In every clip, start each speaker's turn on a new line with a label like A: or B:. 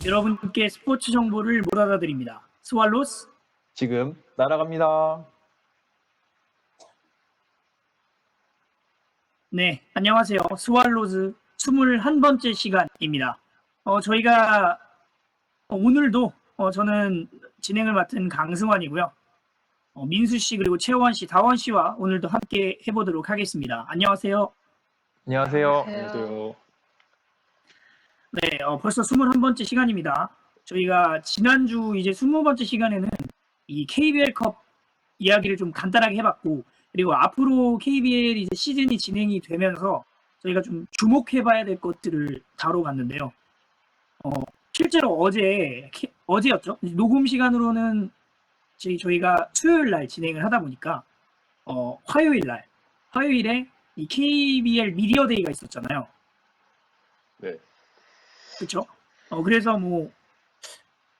A: 여러분께 스포츠 정보를 몰아다 드립니다. 스왈로스
B: 지금 날아갑니다.
A: 네, 안녕하세요. 스왈로즈 21번째 시간입니다. 저희가 오늘도 저는 진행을 맡은 강승환이고요. 민수 씨 그리고 채원 씨, 다원 씨와 오늘도 함께 해보도록 하겠습니다. 안녕하세요.
B: 안녕하세요.
C: 안녕하세요.
A: 네, 벌써 21번째 시간입니다. 저희가 지난주 이제 20번째 시간에는 이 KBL컵 이야기를 좀 간단하게 해봤고, 그리고 앞으로 KBL 이제 시즌이 진행이 되면서 저희가 좀 주목해봐야 될 것들을 다뤄봤는데요. 실제로 어제였죠. 녹음 시간으로는 저희가 수요일 날 진행을 하다 보니까 화요일에 이 KBL 미디어데이가 있었잖아요.
B: 네.
A: 그렇죠? 그래서 뭐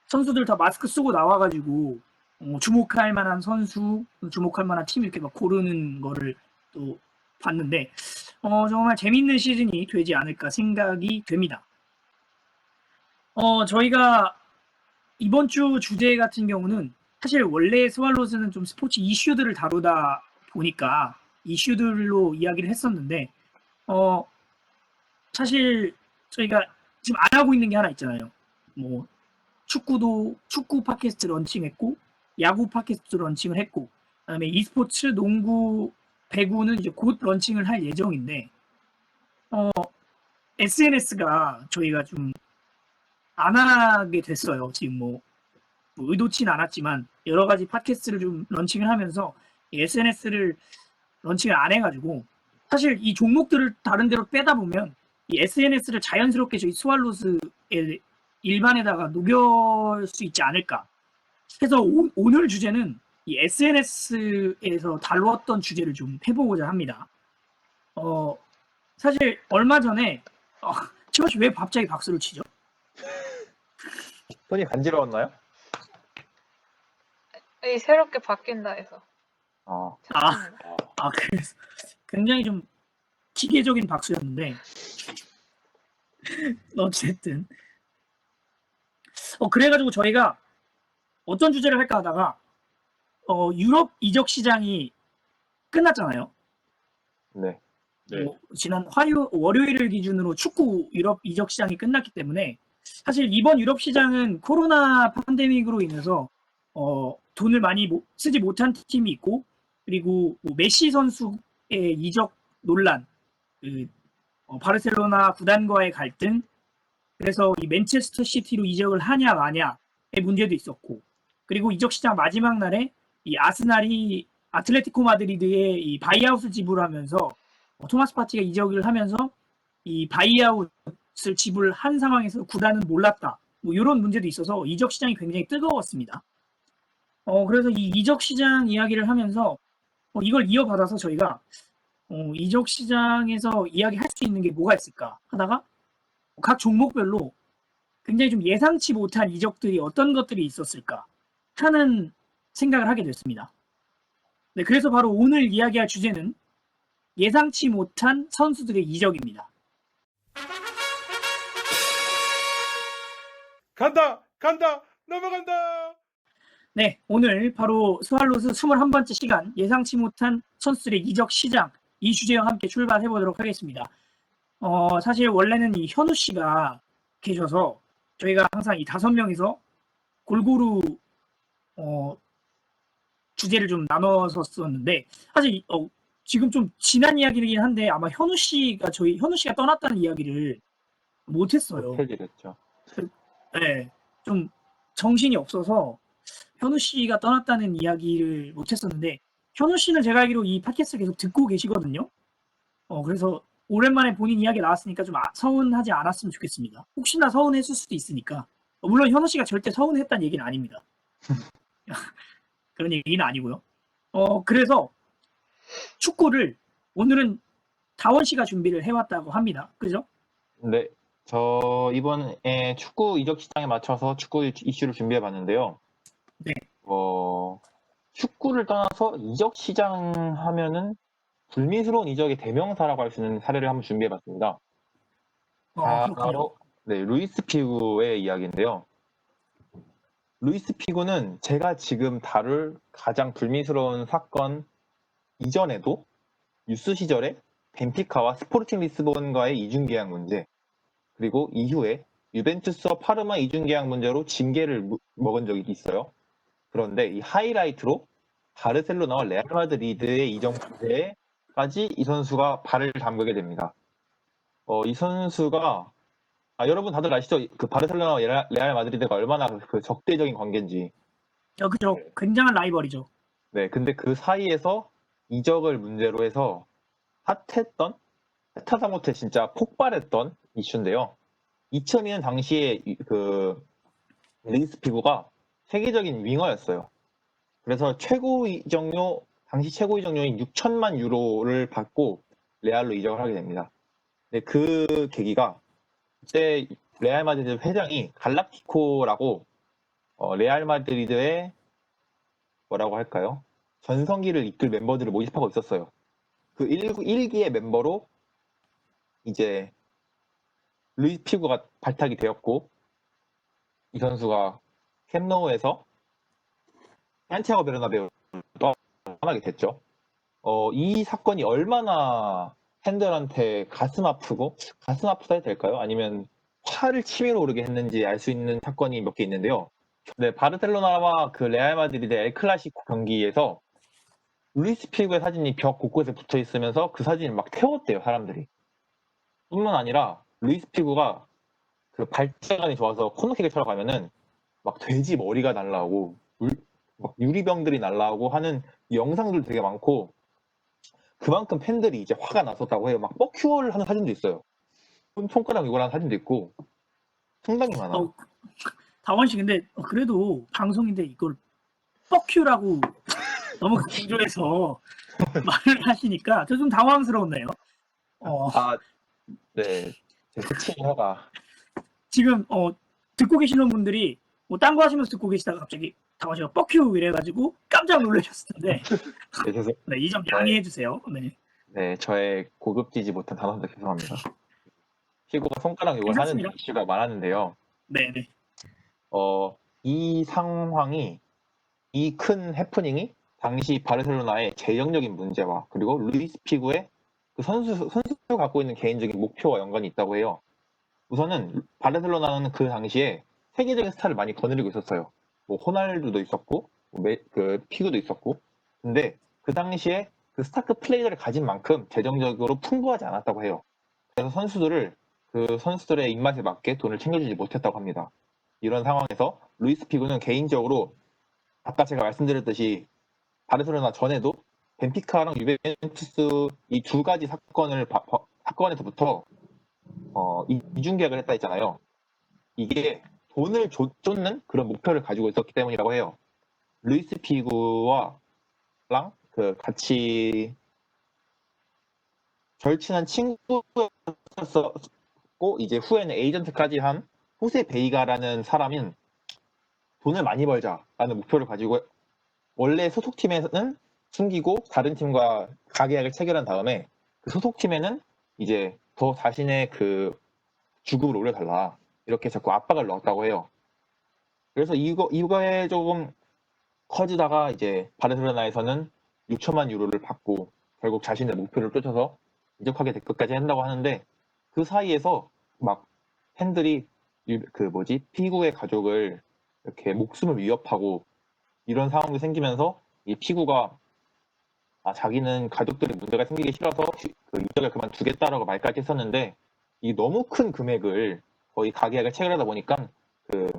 A: 선수들 다 마스크 쓰고 나와가지고 주목할 만한 선수, 주목할 만한 팀 이렇게 막 고르는 거를 또 봤는데 정말 재밌는 시즌이 되지 않을까 생각이 됩니다. 저희가 이번 주 주제 같은 경우는 사실 원래 스왈로즈는 좀 스포츠 이슈들을 다루다 보니까 이슈들로 이야기를 했었는데 사실 저희가 지금 안 하고 있는 게 하나 있잖아요. 뭐 축구 팟캐스트 런칭했고 야구 팟캐스트 런칭을 했고 그다음에 e스포츠, 농구, 배구는 이제 곧 런칭을 할 예정인데 SNS가 저희가 좀 안 하게 됐어요. 지금 뭐 의도치는 않았지만 여러 가지 팟캐스트를 좀 런칭을 하면서 SNS를 런칭을 안 해가지고 사실 이 종목들을 다른 데로 빼다 보면 이 SNS를 자연스럽게 저희 스왈로스의 일반에다가 녹일 수 있지 않을까. 그래서 오늘 주제는 이 SNS에서 다루었던 주제를 좀 해보고자 합니다. 사실 얼마 전에 채원 씨 왜 갑자기 박수를 치죠?
B: 손이 간지러웠나요?
C: 이 새롭게 바뀐다 해서.
A: 그래서 굉장히 좀 기계적인 박수였는데 어쨌든 그래가지고 저희가 어떤 주제를 할까 하다가 유럽 이적 시장이 끝났잖아요.
B: 네.
A: 지난 월요일을 기준으로 축구 유럽 이적 시장이 끝났기 때문에 사실 이번 유럽 시장은 코로나 팬데믹으로 인해서 돈을 많이 쓰지 못한 팀이 있고 그리고 뭐 메시 선수의 이적 논란, 바르셀로나 구단과의 갈등, 그래서 이 맨체스터 시티로 이적을 하냐 마냐의 문제도 있었고, 그리고 이적 시장 마지막 날에 이 아스날이 아틀레티코 마드리드에 이 바이아웃을 지불하면서 토마스 파티가 이적을 하면서 이 바이아웃을 지불한 상황에서 구단은 몰랐다. 뭐 이런 문제도 있어서 이적 시장이 굉장히 뜨거웠습니다. 그래서 이 이적 시장 이야기를 하면서 이걸 이어받아서 저희가 이적 시장에서 이야기할 수 있는 게 뭐가 있을까 하다가 각 종목별로 굉장히 좀 예상치 못한 이적들이 어떤 것들이 있었을까 하는 생각을 하게 됐습니다. 네, 그래서 바로 오늘 이야기할 주제는 예상치 못한 선수들의 이적입니다.
D: 간다! 넘어간다!
A: 네, 오늘 바로 스왈로스 21번째 시간 예상치 못한 선수들의 이적 시장 이 주제와 함께 출발해 보도록 하겠습니다. 사실 원래는 이 현우 씨가 계셔서 저희가 항상 이 5명이서 골고루 주제를 좀 나눠서 썼는데 사실 지금 좀 지난 이야기이긴 한데 아마 현우 씨가 떠났다는 이야기를 못했어요.
B: 해지됐죠.
A: 네, 좀 정신이 없어서 현우 씨가 떠났다는 이야기를 못했었는데 현우 씨는 제가 알기로 이 팟캐스트 계속 듣고 계시거든요. 그래서 오랜만에 본인 이야기 나왔으니까 좀 서운하지 않았으면 좋겠습니다. 혹시나 서운했을 수도 있으니까. 물론 현우 씨가 절대 서운했다는 얘기는 아닙니다. 그런 얘기는 아니고요. 그래서 축구를 오늘은 다원 씨가 준비를 해왔다고 합니다. 그죠?
B: 네. 저 이번에 축구 이적 시장에 맞춰서 축구 이슈를 준비해 봤는데요.
A: 네.
B: 축구를 떠나서 이적 시장 하면은 불미스러운 이적의 대명사라고 할 수 있는 사례를 한번 준비해 봤습니다.
A: 그렇군요.
B: 바로 네, 루이스 피구의 이야기인데요. 루이스 피구는 제가 지금 다룰 가장 불미스러운 사건 이전에도 유스 시절에 벤피카와 스포르팅 리스본과의 이중계약 문제, 그리고 이후에 유벤투스와 파르마 이중계약 문제로 징계를 먹은 적이 있어요. 그런데 이 하이라이트로 바르셀로나와 레알 마드리드의 이적 문제까지 이 선수가 발을 담그게 됩니다. 이 선수가 여러분 다들 아시죠? 그 바르셀로나와 레알 마드리드가 얼마나 그 적대적인 관계인지.
A: 그죠. 굉장한 라이벌이죠.
B: 네, 근데 그 사이에서 이적을 문제로 해서 핫하다 못해 진짜 폭발했던 이슈인데요. 2002년 당시에 그 루이스 피구가 세계적인 윙어였어요. 그래서 당시 최고 이적료인 6천만 유로를 받고 레알로 이적을 하게 됩니다. 네, 그 계기가 그때 레알 마드리드 회장이 갈락티코라고 레알 마드리드의 뭐라고 할까요? 전성기를 이끌 멤버들을 모집하고 있었어요. 그 1기의 멤버로 이제 루이스 피구가 발탁이 되었고, 이 선수가 캠노우에서 산티아고 베르나베우로 떠나게 됐죠. 이 사건이 얼마나 팬들한테 가슴 아프다 해도 될까요? 아니면 화를 치밀어 오르게 했는지 알 수 있는 사건이 몇 개 있는데요. 네, 바르셀로나와 그 레알 마드리드 엘 클라시코 경기에서 루이스 피구의 사진이 벽 곳곳에 붙어 있으면서 그 사진을 막 태웠대요, 사람들이. 뿐만 아니라 루이스 피구가 그 발재간이 좋아서 코너킥을 쳐러 가면은 막 돼지 머리가 날라오고 막 유리병들이 날라오고 하는 영상들 되게 많고, 그만큼 팬들이 이제 화가 났었다고 해요. 막 뻑큐어를 하는 사진도 있어요. 손가락 이걸 하는 사진도 있고 상당히 많아.
A: 다원 씨 근데 그래도 방송인데 이걸 뻑큐라고 너무 강조해서 말을 하시니까 저 좀 당황스러웠네요.
B: 네. 제 스치는 혀가.
A: 지금 듣고 계시는 분들이 뭐 딴 거 하시면서 듣고 계시다가 갑자기 다원 씨가 뻑큐 이래가지고 깜짝 놀라셨을 텐데 네, 이 점 양해해 주세요. 네.
B: 네, 저의 고급지지 못한 단어도 죄송합니다. 피구가 손가락 욕을 하는
A: 괜찮습니다.
B: 이슈가 많았는데요.
A: 네.
B: 이 상황이, 이 큰 해프닝이 당시 바르셀로나의 재정적인 문제와 그리고 루이스 피구의 그 선수가 갖고 있는 개인적인 목표와 연관이 있다고 해요. 우선은 바르셀로나는 그 당시에 세계적인 스타를 많이 거느리고 있었어요. 뭐 호날두도 있었고, 그 피구도 있었고. 근데 그 당시에 그 스타급 플레이어를 가진 만큼 재정적으로 풍부하지 않았다고 해요. 그래서 그 선수들의 입맛에 맞게 돈을 챙겨주지 못했다고 합니다. 이런 상황에서 루이스 피구는 개인적으로 아까 제가 말씀드렸듯이 바르셀로나 전에도 벤피카랑 유벤투스 이 두 가지 사건에서부터 이중계약을 했다 했잖아요. 이게 돈을 쫓는 그런 목표를 가지고 있었기 때문이라고 해요. 루이스 피구와랑 그 같이 절친한 친구였었고, 이제 후에는 에이전트까지 한 호세 베이가라는 사람은 돈을 많이 벌자라는 목표를 가지고 원래 소속팀에는 숨기고 다른 팀과 가계약을 체결한 다음에 그 소속팀에는 이제 더 자신의 그 주급을 올려달라 이렇게 자꾸 압박을 넣었다고 해요. 그래서 이거에 조금 커지다가 이제 바르셀로나에서는 6천만 유로를 받고 결국 자신의 목표를 쫓아서 이적하게 될 것까지 한다고 하는데, 그 사이에서 막 팬들이 피구의 가족을 이렇게 목숨을 위협하고 이런 상황도 생기면서 이 피구가 자기는 가족들의 문제가 생기기 싫어서 그 이적을 그만두겠다라고 말까지 했었는데, 이 너무 큰 금액을 거의 가계약을 체결하다 보니까 그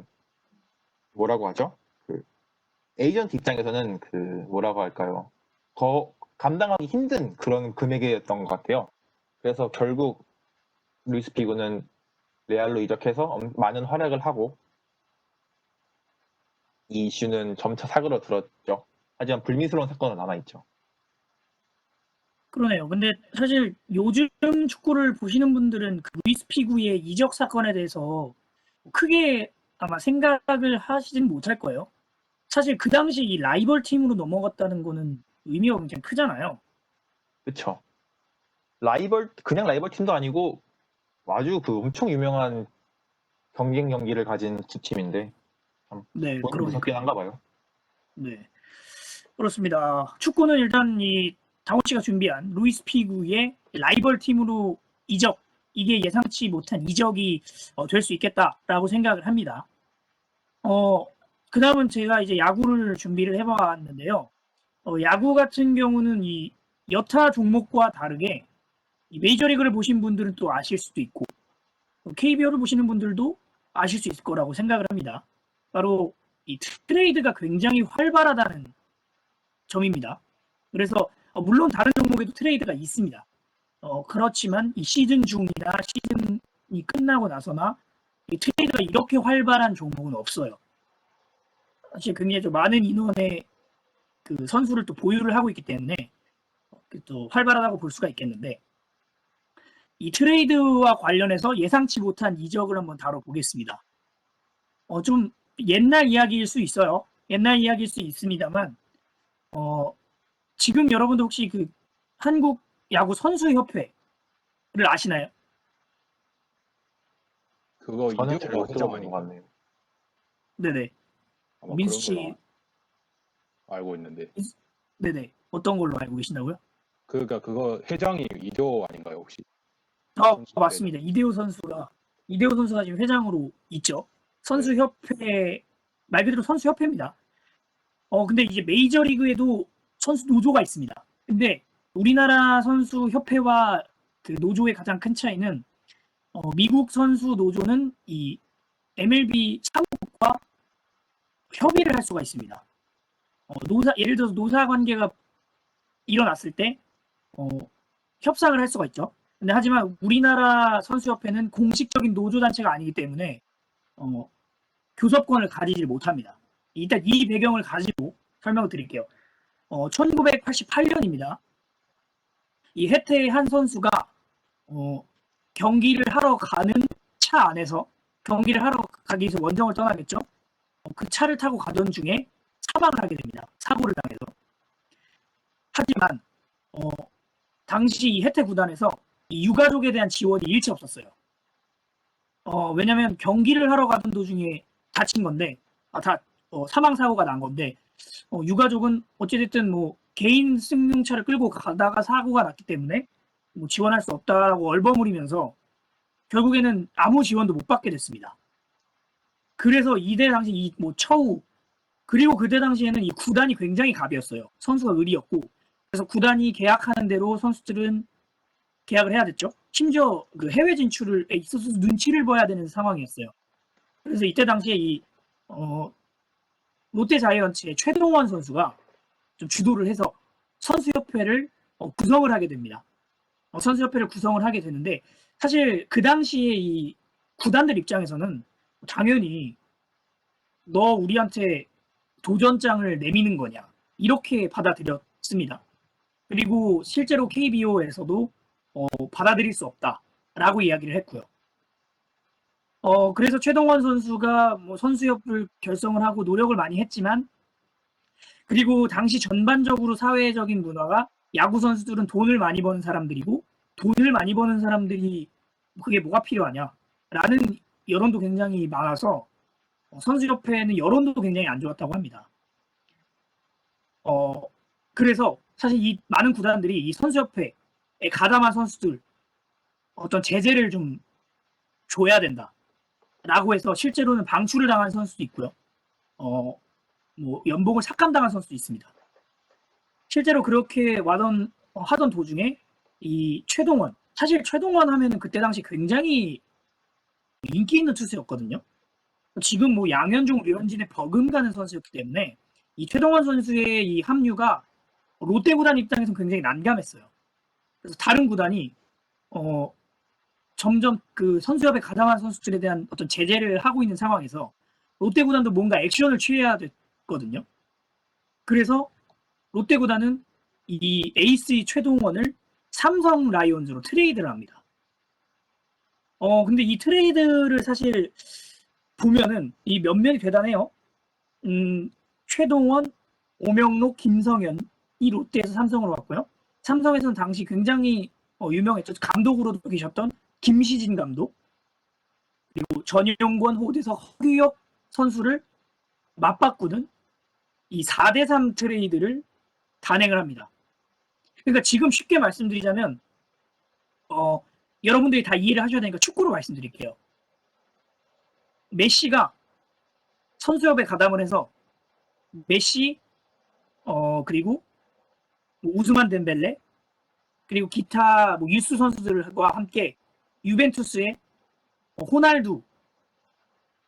B: 뭐라고 하죠? 그 에이전트 입장에서는 그 뭐라고 할까요? 더 감당하기 힘든 그런 금액이었던 것 같아요. 그래서 결국 루이스 피구는 레알로 이적해서 많은 활약을 하고 이 이슈는 점차 사그러들었죠. 하지만 불미스러운 사건은 남아있죠.
A: 그러네요. 근데 사실 요즘 축구를 보시는 분들은 그 루이스 피구의 이적 사건에 대해서 크게 아마 생각을 하시진 못할 거예요. 사실 그 당시 이 라이벌 팀으로 넘어갔다는 거는 의미가 굉장히 크잖아요.
B: 그쵸. 그냥 라이벌 팀도 아니고 아주 그 엄청 유명한 경쟁력을 가진 두 팀인데
A: 네,
B: 보기 무섭긴
A: 그러니까.
B: 한가 봐요.
A: 네, 그렇습니다. 축구는 일단 이 다원 씨가 준비한 루이스 피구의 라이벌 팀으로 이적, 이게 예상치 못한 이적이 될 수 있겠다라고 생각을 합니다. 그 다음은 제가 이제 야구를 준비를 해봤는데요. 야구 같은 경우는 이 여타 종목과 다르게 이 메이저리그를 보신 분들은 또 아실 수도 있고 KBO를 보시는 분들도 아실 수 있을 거라고 생각을 합니다. 바로 이 트레이드가 굉장히 활발하다는 점입니다. 그래서 물론 다른 종목에도 트레이드가 있습니다. 그렇지만 이 시즌 중이나 시즌이 끝나고 나서나 이 트레이드가 이렇게 활발한 종목은 없어요. 사실 굉장히 좀 많은 인원의 그 선수를 또 보유를 하고 있기 때문에 또 활발하다고 볼 수가 있겠는데 이 트레이드와 관련해서 예상치 못한 이적을 한번 다뤄보겠습니다. 좀 옛날 이야기일 수 있어요. 옛날 이야기일 수 있습니다만 지금 여러분들 혹시 그 한국 야구 선수협회를 아시나요?
D: 그거
B: 저는 잘
D: 이대호가
B: 못
D: 회장
B: 들어본 것
D: 아닌가?
B: 같네요.
A: 네네.
D: 아마
A: 민수
D: 그런
A: 씨,
D: 걸로 알고 있는데.
A: 네네. 어떤 걸로 알고 계신다고요?
D: 그러니까 그거 회장이 이대호 아닌가요 혹시?
A: 맞습니다. 이대호 선수가 지금 회장으로 있죠. 선수협회, 말 그대로 선수협회입니다. 근데 이제 메이저리그에도 선수 노조가 있습니다. 근데 우리나라 선수협회와 그 노조의 가장 큰 차이는 미국 선수 노조는 이 MLB 사무국과 협의를 할 수가 있습니다. 예를 들어서 노사 관계가 일어났을 때 협상을 할 수가 있죠. 근데 하지만 우리나라 선수협회는 공식적인 노조 단체가 아니기 때문에 교섭권을 가지지 못합니다. 일단 이 배경을 가지고 설명을 드릴게요. 1988년입니다. 이 해태의 한 선수가 경기를 하러 가는 차 안에서 경기를 하러 가기 위해서 원정을 떠나겠죠. 그 차를 타고 가던 중에 사망을 하게 됩니다. 사고를 당해서. 하지만 당시 이 해태 구단에서 이 유가족에 대한 지원이 일체 없었어요. 왜냐하면 경기를 하러 가던 도중에 다친 건데, 사망 사고가 난 건데, 유가족은 어찌됐든 뭐 개인 승용차를 끌고 가다가 사고가 났기 때문에 뭐 지원할 수 없다라고 얼버무리면서 결국에는 아무 지원도 못 받게 됐습니다. 그래서 이때 당시 뭐 처우 그리고 그때 당시에는 이 구단이 굉장히 갑이었어요. 선수가 을이었고 그래서 구단이 계약하는 대로 선수들은 계약을 해야 됐죠. 심지어 그 해외 진출에 있어서 눈치를 봐야 되는 상황이었어요. 그래서 이때 당시에 이 롯데 자이언츠의 최동원 선수가 좀 주도를 해서 선수협회를 구성을 하게 됩니다. 선수협회를 구성을 하게 되는데 사실 그 당시에 이 구단들 입장에서는 당연히 너 우리한테 도전장을 내미는 거냐 이렇게 받아들였습니다. 그리고 실제로 KBO에서도 받아들일 수 없다라고 이야기를 했고요. 그래서 최동원 선수가 뭐 선수협을 결성을 하고 노력을 많이 했지만 그리고 당시 전반적으로 사회적인 문화가 야구 선수들은 돈을 많이 버는 사람들이고 돈을 많이 버는 사람들이 그게 뭐가 필요하냐라는 여론도 굉장히 많아서 선수협회는 여론도 굉장히 안 좋았다고 합니다. 그래서 사실 이 많은 구단들이 이 선수협회에 가담한 선수들 어떤 제재를 좀 줘야 된다라고 해서 실제로는 방출을 당한 선수도 있고요. 뭐 연봉을 삭감당한 선수도 있습니다. 실제로 그렇게 하던 도중에 이 최동원, 사실 최동원 하면은 그때 당시 굉장히 인기 있는 투수였거든요. 지금 뭐 양현종, 류현진의 버금가는 선수였기 때문에 이 최동원 선수의 이 합류가 롯데 구단 입장에서는 굉장히 난감했어요. 그래서 다른 구단이 점점 그 선수협에 가담한 선수들에 대한 어떤 제재를 하고 있는 상황에서 롯데 구단도 뭔가 액션을 취해야 됐거든요. 그래서 롯데 구단은 이 에이스 최동원을 삼성 라이온즈로 트레이드를 합니다. 근데 이 트레이드를 사실 보면은 이 면면이 대단해요. 최동원, 오명록, 김성현이 롯데에서 삼성으로 왔고요. 삼성에서는 당시 굉장히 유명했죠. 감독으로도 계셨던 김시진 감독, 그리고 전용권 호드에서 허규혁 선수를 맞바꾸는 이 4대3 트레이드를 단행을 합니다. 그러니까 지금 쉽게 말씀드리자면 여러분들이 다 이해를 하셔야 되니까 축구로 말씀드릴게요. 메시가 선수협에 가담을 해서 메시 그리고 우스만 덴벨레 그리고 기타 유스 선수들과 함께 유벤투스의 호날두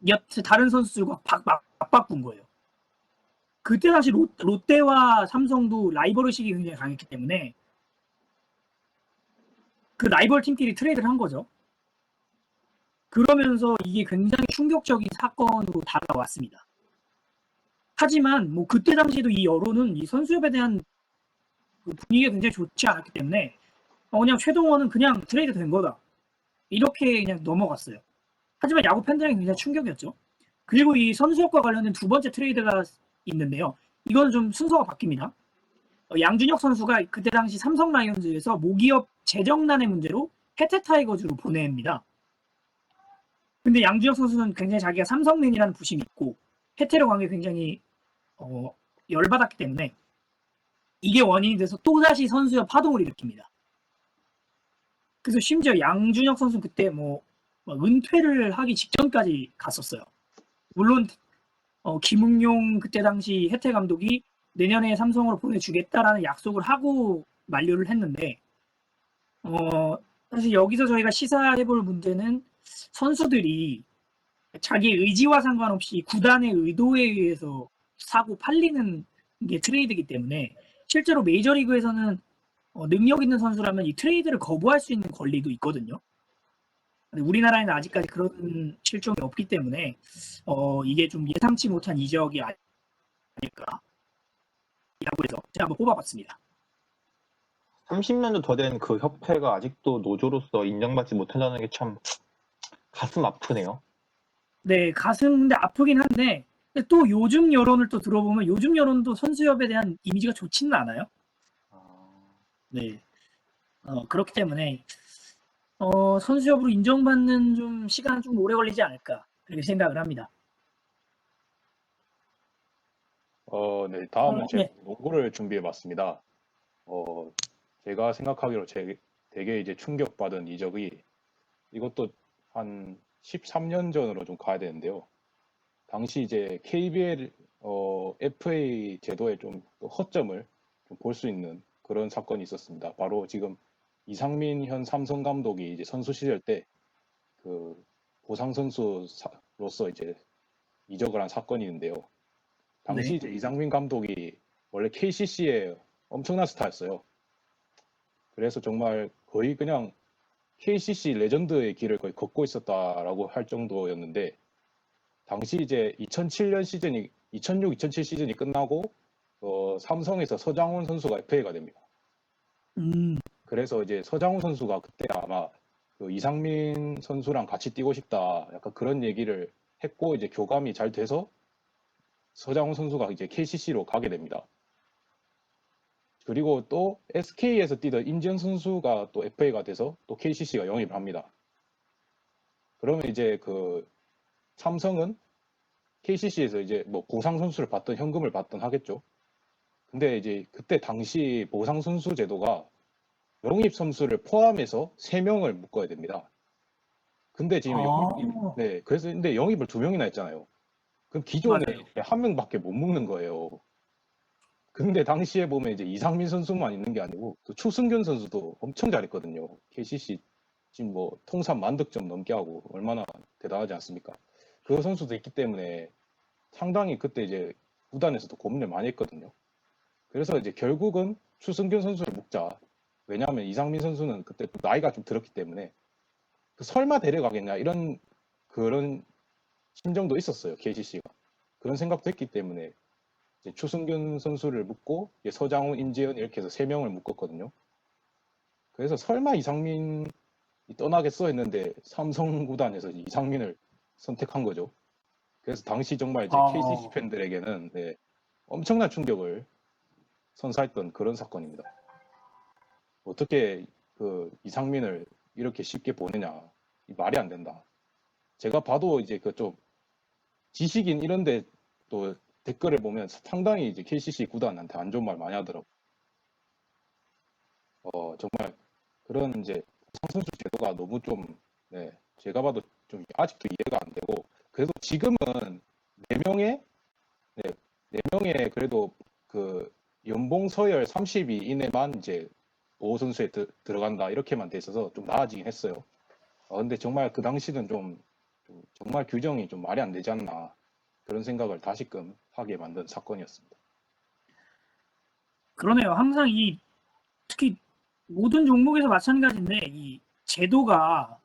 A: 여튼 다른 선수들과 맞바꾼 거예요. 그때 당시 롯데와 삼성도 라이벌의식이 굉장히 강했기 때문에 그 라이벌 팀끼리 트레이드를 한 거죠. 그러면서 이게 굉장히 충격적인 사건으로 다가왔습니다. 하지만 뭐 그때 당시에도 이 여론은 이 선수협에 대한 분위기가 굉장히 좋지 않았기 때문에 그냥 최동원은 그냥 트레이드 된 거다. 이렇게 그냥 넘어갔어요. 하지만 야구 팬들에게 굉장히 충격이었죠. 그리고 이 선수협과 관련된 두 번째 트레이드가 있는데요. 이거는 좀 순서가 바뀝니다. 양준혁 선수가 그때 당시 삼성 라이온즈에서 모기업 재정난의 문제로 해태 타이거즈로 보냅니다. 근데 양준혁 선수는 굉장히 자기가 삼성맨이라는 부심이 있고 해태로 관계 굉장히 열받았기 때문에 이게 원인이 돼서 또다시 선수협 파동을 일으킵니다. 그래서 심지어 양준혁 선수는 그때 은퇴를 하기 직전까지 갔었어요. 물론 김응용 그때 당시 해태 감독이 내년에 삼성으로 보내주겠다라는 약속을 하고 만료를 했는데 사실 여기서 저희가 시사해볼 문제는 선수들이 자기 의지와 상관없이 구단의 의도에 의해서 사고 팔리는 게 트레이드이기 때문에 실제로 메이저리그에서는 능력 있는 선수라면 이 트레이드를 거부할 수 있는 권리도 있거든요. 근데 우리나라에는 아직까지 그런 실정이 없기 때문에 이게 좀 예상치 못한 이적이 아닐까 야구에서 제가 한번 뽑아봤습니다.
B: 30년도 더 된 그 협회가 아직도 노조로서 인정받지 못한다는 게 참 가슴 아프네요.
A: 네, 가슴 근데 아프긴 한데 근데 또 요즘 여론을 또 들어보면 요즘 여론도 선수협에 대한 이미지가 좋지는 않아요. 네, 그렇기 때문에 선수협으로 인정받는 좀 시간은 좀 오래 걸리지 않을까 그렇게 생각을 합니다.
D: 네, 다음은 제가
A: 네.
D: 농구를 준비해봤습니다. 제가 생각하기로 되게 이제 충격받은 이적이 이것도 한 13년 전으로 좀 가야 되는데요. 당시 이제 KBL FA 제도의 좀 허점을 좀 볼 수 있는 그런 사건이 있었습니다. 바로 지금 이상민 현 삼성 감독이 이제 선수 시절 때 그 보상 선수로서 이제 이적을 한 사건이 있는데요. 당시
A: 네.
D: 이제 이상민 감독이 원래 KCC의 엄청난 스타였어요. 그래서 정말 거의 그냥 KCC 레전드의 길을 거의 걷고 있었다라고 할 정도였는데 당시 이제 2007년 시즌이 2006-2007 시즌이 끝나고 삼성에서 서장훈 선수가 FA가 됩니다. 그래서 이제 서장훈 선수가 그때 아마 그 이상민 선수랑 같이 뛰고 싶다 약간 그런 얘기를 했고 이제 교감이 잘 돼서 서장훈 선수가 이제 KCC로 가게 됩니다. 그리고 또 SK에서 뛰던 임지현 선수가 또 FA가 돼서 또 KCC가 영입을 합니다. 그러면 이제 그 삼성은 KCC에서 이제 뭐 보상 선수를 받든 현금을 받든 하겠죠. 근데 이제 그때 당시 보상 선수 제도가 영입 선수를 포함해서 3명을 묶어야 됩니다. 근데 지금 네, 그래서 근데 영입을 2명이나 했잖아요. 그럼 기존에
A: 맞아요.
D: 1명밖에 못 묶는 거예요. 근데 당시에 보면 이제 이상민 선수만 있는 게 아니고 또 추승균 선수도 엄청 잘했거든요. KCC 지금 뭐 통산 10,000득점 넘게 하고 얼마나 대단하지 않습니까? 그 선수도 있기 때문에 상당히 그때 이제 구단에서도 고민을 많이 했거든요. 그래서 이제 결국은 추승균 선수를 묶자. 왜냐하면 이상민 선수는 그때 나이가 좀 들었기 때문에 설마 데려가겠냐 이런 그런 심정도 있었어요. KCC가 그런 생각도 했기 때문에 이제 추승균 선수를 묶고 서장훈, 임재현 이렇게 해서 3명을 묶었거든요. 그래서 설마 이상민이 떠나겠어 했는데 삼성 구단에서 이상민을 선택한 거죠. 그래서 당시 정말 이제 KCC 팬들에게는 네, 엄청난 충격을 선사했던 그런 사건입니다. 어떻게 그 이상민을 이렇게 쉽게 보내냐, 말이 안 된다. 제가 봐도 이제 그 좀 지식인 이런데 또 댓글을 보면 상당히 이제 KCC 구단한테 안 좋은 말 많이 하더라고. 정말 그런 이제 상선수 제도가 너무 좀, 네, 제가 봐도 좀 아직도 이해가 안 되고, 그래도 지금은 4명의, 네, 4명의 그래도 그 연봉 서열 30위 이내만 이제 보호 선수에 들어간다 이렇게만 돼 있어서 좀 나아지긴 했어요. 근데 정말 그 당시는 좀 정말 규정이 좀 말이 안 되지 않나 그런 생각을 다시금 하게 만든 사건이었습니다.
A: 그러네요. 항상 특히 모든 종목에서 마찬가지인데 이 제도가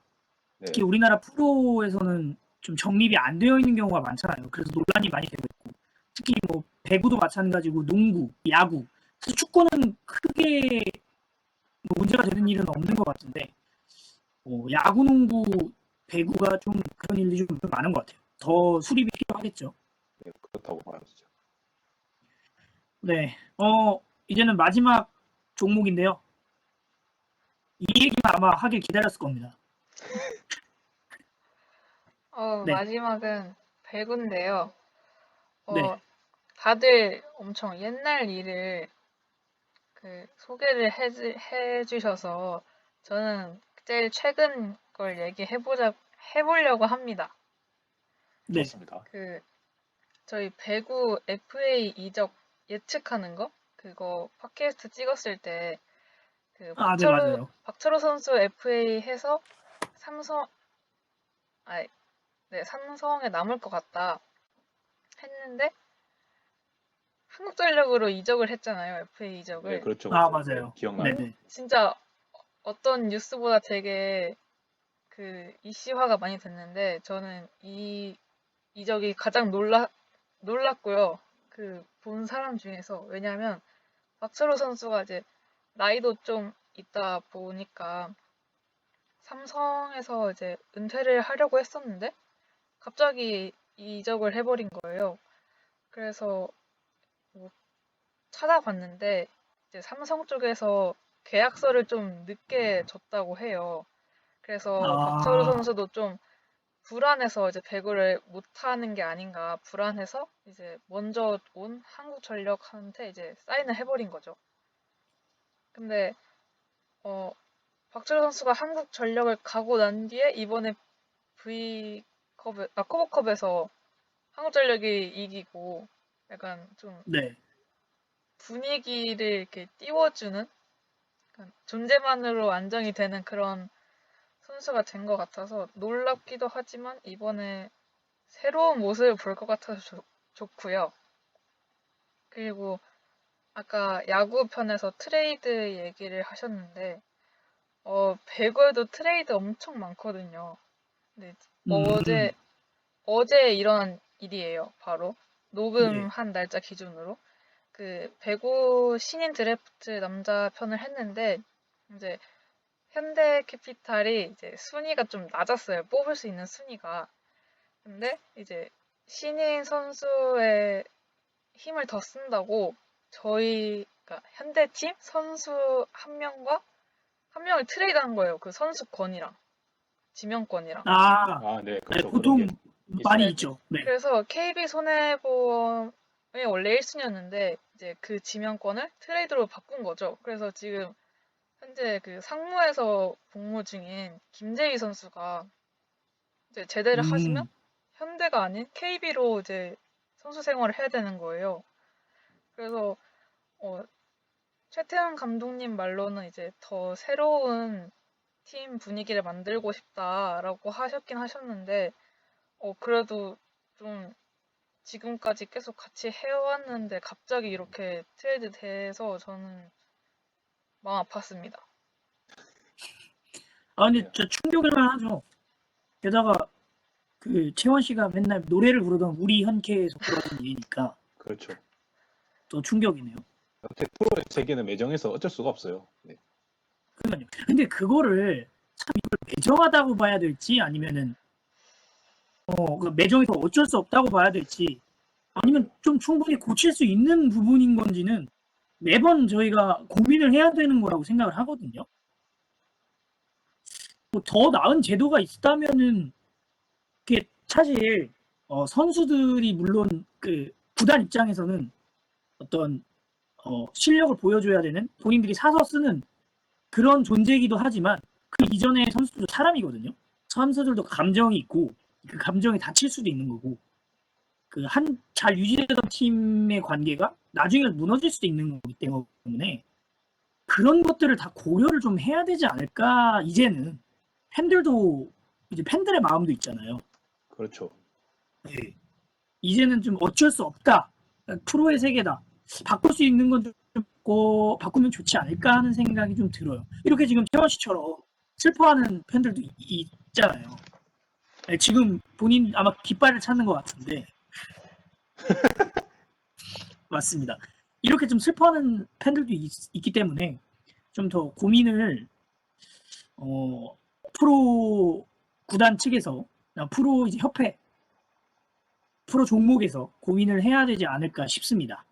D: 네,
A: 특히 우리나라 프로에서는 좀 정립이 안 되어 있는 경우가 많잖아요. 그래서 논란이 많이 되고 있고 특히 뭐 배구도 마찬가지고 농구, 야구, 사실 축구는 크게 뭐 문제가 되는 일은 없는 것 같은데 야구, 농구, 배구가 좀 그런 일이 좀 많은 것 같아요. 더 수립이 필요하겠죠.
D: 네, 그렇다고 말하시죠.
A: 네, 이제는 마지막 종목인데요. 이 얘기만 아마 하길 기다렸을 겁니다. 네,
C: 마지막은 배구인데요.
A: 네.
C: 다들 엄청 옛날 일을 소개를 해주셔서 저는 제일 최근 걸 해보려고 합니다.
A: 네.
D: 좋습니다.
C: 저희 배구 FA 이적 예측하는 거? 그거 팟캐스트 찍었을 때
A: 네,
C: 박철우
A: 맞아요.
C: 선수 FA 해서 삼성에 남을 것 같다 했는데 한국전력으로 이적을 했잖아요. FA
D: 네,
C: 이적을.
D: 그렇죠.
A: 맞아요.
D: 기억나요?
A: 네네.
C: 진짜 어떤 뉴스보다 되게 이슈화가 많이 됐는데 저는 이 이적이 가장 놀랐고요. 본 사람 중에서. 왜냐면 박철호 선수가 이제 나이도 좀 있다 보니까 삼성에서 이제 은퇴를 하려고 했었는데 갑자기 이적을 해버린 거예요. 그래서 뭐 찾아봤는데 이제 삼성 쪽에서 계약서를 좀 늦게 줬다고 해요. 그래서 박철호
A: 아,
C: 선수도 좀 불안해서 이제 배구를 못하는 게 아닌가 불안해서 이제 먼저 온 한국전력한테 이제 사인을 해버린 거죠. 근데 박철호 선수가 한국전력을 가고 난 뒤에 이번에 커버컵에서 한국전력이 이기고 약간 좀
A: 네.
C: 분위기를 이렇게 띄워주는 약간 존재만으로 안정이 되는 그런 선수가 된 것 같아서 놀랍기도 하지만 이번에 새로운 모습을 볼 것 같아서 좋고요. 그리고 아까 야구 편에서 트레이드 얘기를 하셨는데 배구에도 트레이드 엄청 많거든요. 근데
A: 음,
C: 어제 일어난 일이에요. 바로
A: 네.
C: 녹음한 날짜 기준으로 배구 신인 드래프트 남자 편을 했는데 이제 현대캐피탈이 이제 순위가 좀 낮았어요. 뽑을 수 있는 순위가. 근데 이제 신인 선수의 힘을 더 쓴다고 그러니까 현대팀 선수 한 명을 트레이드한 거예요. 그 선수권이랑 지명권이랑.
D: 네,
A: 네,
D: 그렇죠. 그런
A: 보통
D: 게
A: 많이
C: 네,
D: 있습니다.
A: 있죠. 네.
C: 그래서 KB 손해보험이 원래 1순위였는데 이제 그 지명권을 트레이드로 바꾼 거죠. 그래서 지금 현재 상무에서 복무 중인 김재희 선수가 이제 제대를 하시면
A: 음,
C: 현대가 아닌 KB로 이제 선수 생활을 해야 되는 거예요. 그래서 최태형 감독님 말로는 이제 더 새로운 팀 분위기를 만들고 싶다라고 하셨긴 하셨는데 그래도 좀 지금까지 계속 같이 해왔는데 갑자기 이렇게 트레이드 돼서 저는 마음 아팠습니다.
A: 근데
D: 네,
A: 진짜 충격일만 하죠. 게다가 채원 씨가 맨날 노래를 부르던 우리 현케에서 벌어진 일이니까
D: 그렇죠.
A: 더 충격이네요.
D: 프로의 세계는 매정해서 어쩔 수가 없어요. 네.
A: 그러니까요. 근데 그거를 참 이걸 매정하다고 봐야 될지 아니면은 매정해서 어쩔 수 없다고 봐야 될지 아니면 좀 충분히 고칠 수 있는 부분인 건지는 매번 저희가 고민을 해야 되는 거라고 생각을 하거든요. 뭐 더 나은 제도가 있다면은 사실 선수들이 물론 그 구단 입장에서는 어떤 실력을 보여줘야 되는 본인들이 사서 쓰는 그런 존재이기도 하지만 그 이전에 선수들도 사람이거든요. 선수들도 감정이 있고 그 감정이 다칠 수도 있는 거고 그 잘 유지되던 팀의 관계가 나중에 무너질 수도 있는 거기 때문에 그런 것들을 다 고려를 좀 해야 되지 않을까. 이제는 팬들도 이제 팬들의 마음도 있잖아요.
D: 그렇죠.
A: 네. 이제는 좀 어쩔 수 없다. 프로의 세계다. 바꿀 수 있는 건 좀 바꾸면 좋지 않을까 하는 생각이 좀 들어요. 이렇게 지금 태원 씨처럼 슬퍼하는 팬들도 있잖아요. 네, 지금 본인 아마 깃발을 찾는 것 같은데 맞습니다. 이렇게 좀 슬퍼하는 팬들도 있기 때문에 좀 더 고민을 프로 구단 측에서 프로 이제 협회 프로 종목에서 고민을 해야 되지 않을까 싶습니다.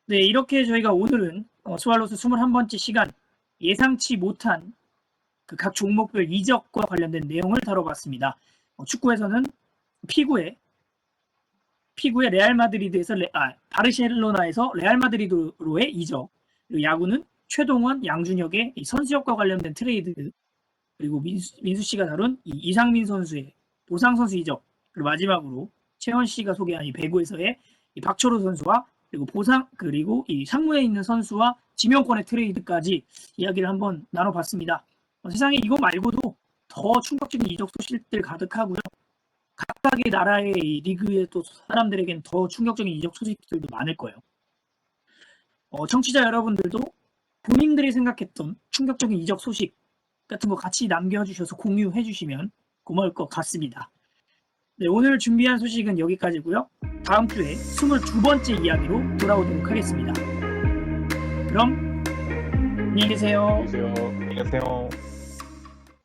A: 네, 이렇게 저희가 오늘은 스왈로스 21번째 시간 예상치 못한 그 각 종목별 이적과 관련된 내용을 다뤄봤습니다. 축구에서는 피구에 레알 마드리드에서 바르셀로나에서 레알 마드리드로의 이적, 그리고 야구는 최동원, 양준혁의 선수협과 관련된 트레이드, 그리고 민수 씨가 다룬 이상민 선수의 보상 선수 이적, 그리고 마지막으로 채원 씨가 소개한 이 배구에서의 박철호 선수와 그리고 이 상무에 있는 선수와 지명권의 트레이드까지 이야기를 한번 나눠봤습니다. 세상에 이거 말고도 더 충격적인 이적 소식들 가득하고요. 각각의 나라의 리그의 또 사람들에겐 더 충격적인 이적 소식들도 많을 거예요. 청취자 여러분들도 본인들이 생각했던 충격적인 이적 소식 같은 거 같이 남겨주셔서 공유해 주시면 고마울 것 같습니다. 네, 오늘 준비한 소식은 여기까지고요. 다음 주에 22번째 이야기로 돌아오도록 하겠습니다. 그럼 안녕히 계세요.
D: 안녕히 계세요.
B: 안녕히 계세요.